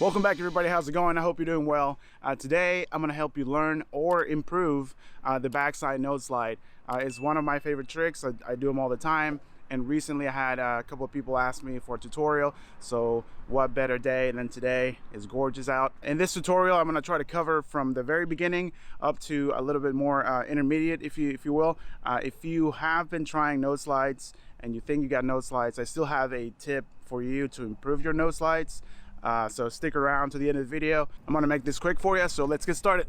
Welcome back, everybody. How's it going? I hope you're doing well. Today I'm going to help you learn or improve the backside nose slide. It's one of my favorite tricks. I do them all the time, and recently I had a couple of people ask me for a tutorial, so what better day than today? It's gorgeous out. In this tutorial I'm going to try to cover from the very beginning up to a little bit more intermediate, if you will. If you have been trying nose slides and you think you got nose slides, I still have a tip for you to improve your nose slides. So stick around to the end of the video. I'm gonna make this quick for you, so let's get started.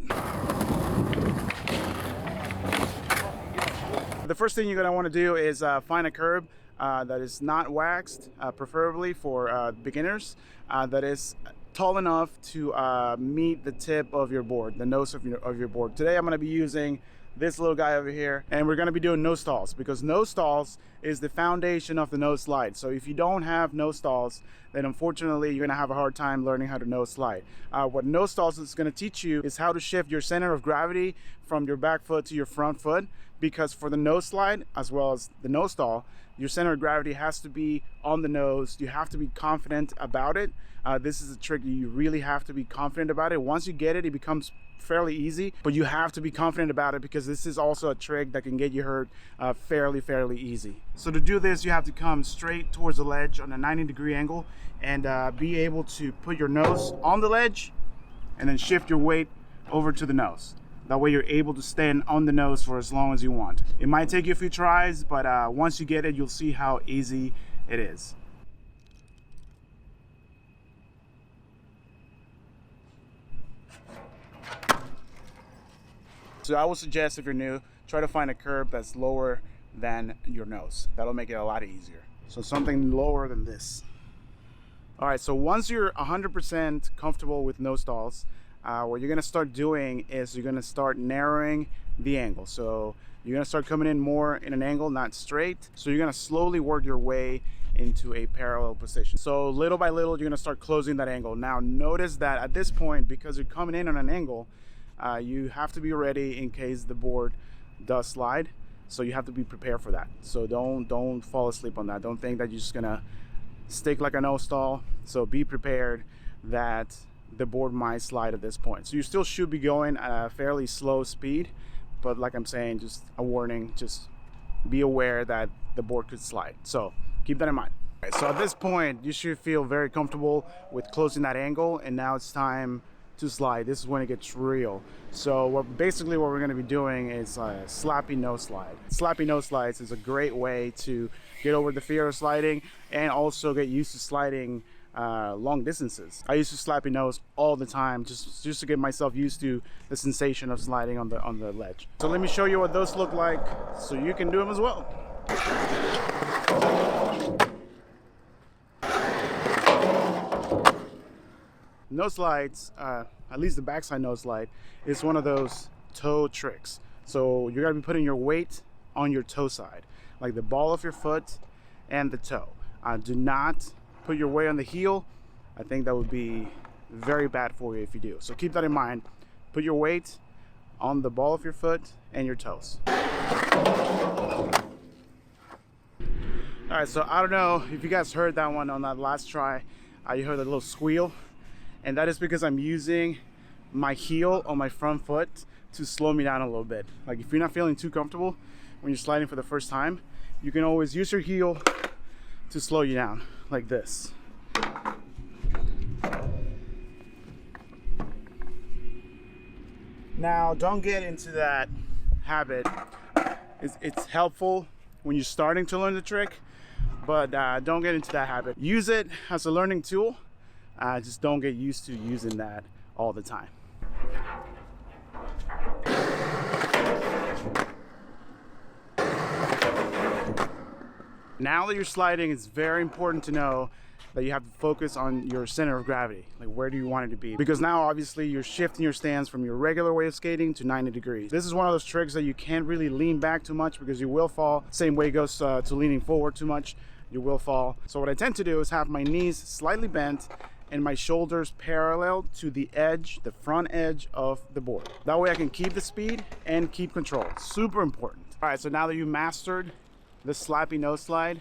The first thing you're gonna wanna do is find a curb that is not waxed, preferably for beginners, that is tall enough to meet the tip of your board, the nose of your board. Today I'm gonna be using this little guy over here, and we're going to be doing nose stalls, because nose stalls is the foundation of the nose slide. So if you don't have nose stalls, then unfortunately you're going to have a hard time learning how to nose slide. What nose stalls is going to teach you is how to shift your center of gravity from your back foot to your front foot, because for the nose slide as well as the nose stall, your center of gravity has to be on the nose. You have to be confident about it. This is a trick you really have to be confident about it. Once you get it, it becomes fairly easy, but you have to be confident about it, because this is also a trick that can get you hurt fairly easy. So to do this, you have to come straight towards the ledge on a 90-degree angle and be able to put your nose on the ledge and then shift your weight over to the nose. That way you're able to stand on the nose for as long as you want. It might take you a few tries, but once you get it, you'll see how easy it is. So I would suggest, if you're new, try to find a curb that's lower than your nose. That'll make it a lot easier. So something lower than this. All right, so once you're 100% comfortable with nose stalls, what you're gonna start doing is you're gonna start narrowing the angle. So you're gonna start coming in more in an angle, not straight. So you're gonna slowly work your way into a parallel position. So little by little, you're gonna start closing that angle. Now notice that at this point, because you're coming in on an angle, you have to be ready in case the board does slide. So you have to be prepared for that. So don't fall asleep on that. Don't think that you're just gonna stick like a nose stall. So be prepared that the board might slide at this point. So you still should be going at a fairly slow speed, but like I'm saying, just a warning, just be aware that the board could slide. So keep that in mind. All right, so at this point, you should feel very comfortable with closing that angle, and now it's time to slide. This is when it gets real. So basically what we're going to be doing is slappy nose slide. Slappy nose slides is a great way to get over the fear of sliding and also get used to sliding long distances. I used to slappy nose all the time just to get myself used to the sensation of sliding on the ledge. So let me show you what those look like so you can do them as well. Nose slides, at least the backside nose slide, is one of those toe tricks. So you're gonna be putting your weight on your toe side, like the ball of your foot and the toe. Do not put your weight on the heel. I think that would be very bad for you if you do. So keep that in mind. Put your weight on the ball of your foot and your toes. All right, so I don't know if you guys heard that one on that last try. You heard a little squeal. And that is because I'm using my heel on my front foot to slow me down a little bit. Like if you're not feeling too comfortable when you're sliding for the first time, you can always use your heel to slow you down, like this. Now, don't get into that habit. It's helpful when you're starting to learn the trick, but don't get into that habit. Use it as a learning tool. Just don't get used to using that all the time. Now that you're sliding, it's very important to know that you have to focus on your center of gravity. Like, where do you want it to be? Because now obviously you're shifting your stance from your regular way of skating to 90 degrees. This is one of those tricks that you can't really lean back too much, because you will fall. Same way goes to leaning forward too much, you will fall. So what I tend to do is have my knees slightly bent and my shoulders parallel to the edge, the front edge of the board. That way I can keep the speed and keep control. Super important. All right, so now that you mastered the slappy nose slide,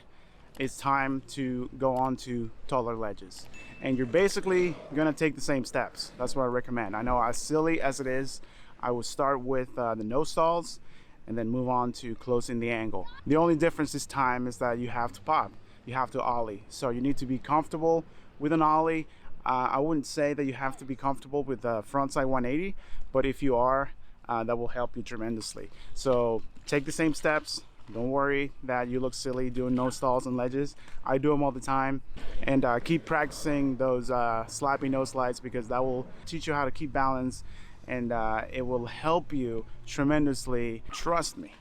it's time to go on to taller ledges. And you're basically gonna take the same steps. That's what I recommend. I know, as silly as it is, I would start with the nose stalls and then move on to closing the angle. The only difference this time is that you have to pop, you have to ollie. So you need to be comfortable with an ollie. I wouldn't say that you have to be comfortable with the frontside 180, but if you are, that will help you tremendously. So take the same steps. Don't worry that you look silly doing nose stalls and ledges. I do them all the time. And keep practicing those slappy nose slides, because that will teach you how to keep balance, and it will help you tremendously. Trust me.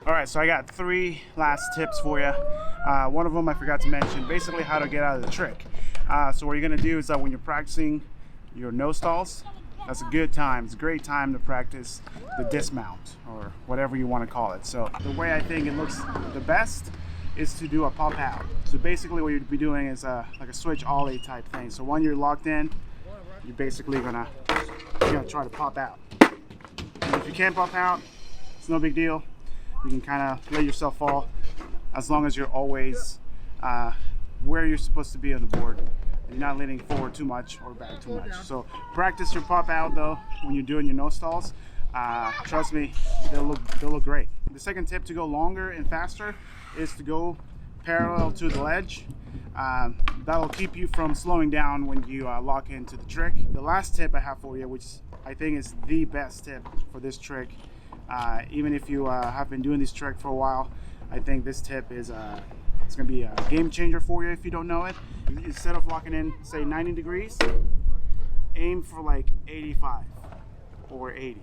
All right, so I got 3 last tips for you. One of them I forgot to mention, basically how to get out of the trick. So what you're gonna do is that when you're practicing your nose stalls, that's a good time. It's a great time to practice the dismount, or whatever you want to call it. So the way I think it looks the best is to do a pop out. So basically what you'd be doing is like a switch ollie type thing. So when you're locked in, you're basically gonna try to pop out. And if you can't pop out, it's no big deal. You can kind of let yourself fall, as long as you're always where you're supposed to be on the board. You're not leaning forward too much or back too much. So practice your pop out though when you're doing your nose stalls. Trust me, they'll look great. The second tip to go longer and faster is to go parallel to the ledge. That'll keep you from slowing down when you lock into the trick. The last tip I have for you, which I think is the best tip for this trick, even if you have been doing this trick for a while, I think this tip is it's gonna be a game changer for you if you don't know it. Instead of locking in, say 90 degrees, aim for like 85 or 80.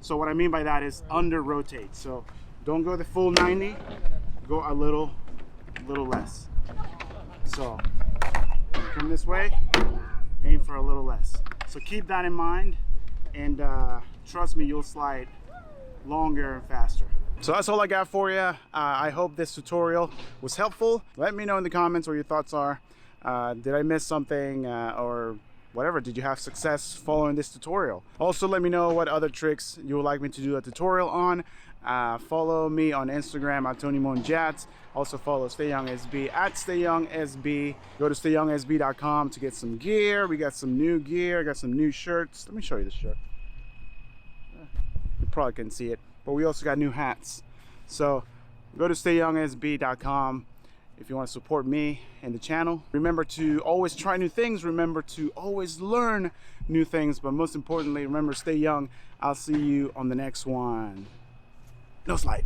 So what I mean by that is under rotate. So don't go the full 90, go a little less. So come this way, aim for a little less. So keep that in mind, and trust me, you'll slide longer and faster. So that's all I got for you. I hope this tutorial was helpful. Let me know in the comments what your thoughts are. Did I miss something, or whatever? Did you have success following this tutorial? Also, let me know what other tricks you would like me to do a tutorial on. Follow me on Instagram at TonyMonjat. Also follow Stay Young SB at Stay Young SB. Go to stayyoungsb.com to get some gear. We got some new gear. I got some new shirts. Let me show you this shirt. You probably can't see it, but we also got new hats. So go to stayyoungsb.com if you want to support me and the channel. Remember to always try new things. Remember to always learn new things. But most importantly, remember, stay young. I'll see you on the next one. Noseslide.